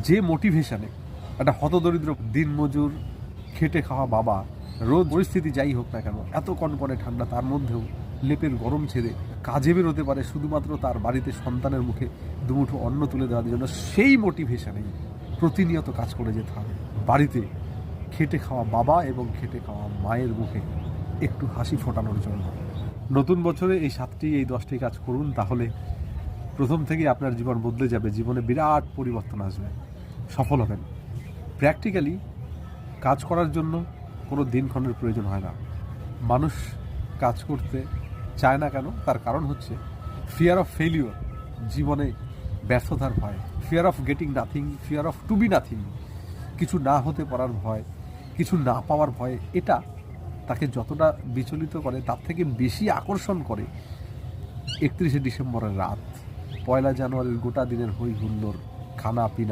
যে মোটিভেশনে একটা হতদরিদ্র দিনমজুর খেটে খাওয়া বাবা রোজ পরিস্থিতি যাই হোক না কেন, এত কনকনে ঠান্ডা তার মধ্যেও লেপের গরম ছেড়ে কাজে বেরোতে পারে শুধুমাত্র তার বাড়িতে সন্তানের মুখে দুমুঠো অন্ন তুলে দেওয়ার জন্য, সেই মোটিভেশনেই প্রতিনিয়ত কাজ করে যেতে হবে। বাড়িতে খেটে খাওয়া বাবা এবং খেটে খাওয়া মায়ের মুখে একটু হাসি ফোটানোর জন্য। নতুন বছরে এই 7টি এই 10টি কাজ করুন, তাহলে প্রথম থেকেই আপনার জীবন বদলে যাবে, জীবনে বিরাট পরিবর্তন আসবে, সফল হবেন। প্র্যাকটিক্যালি কাজ করার জন্য কোনো দিনক্ষণের প্রয়োজন হয় না। মানুষ কাজ করতে চায় না কেন? তার কারণ হচ্ছে ফিয়ার অফ ফেলিওর, জীবনে ব্যর্থতার ভয়, fear of getting nothing, fear of to be nothing, কিছু না হতে পারার ভয়, কিছু না পাওয়ার ভয়। এটা তাকে যতটা বিচলিত করে তার থেকে বেশি আকর্ষণ করে 31শে ডিসেম্বরের রাত, 1লা জানুয়ারির গোটা দিনের হই হুল্লোড়, খানা পিনা,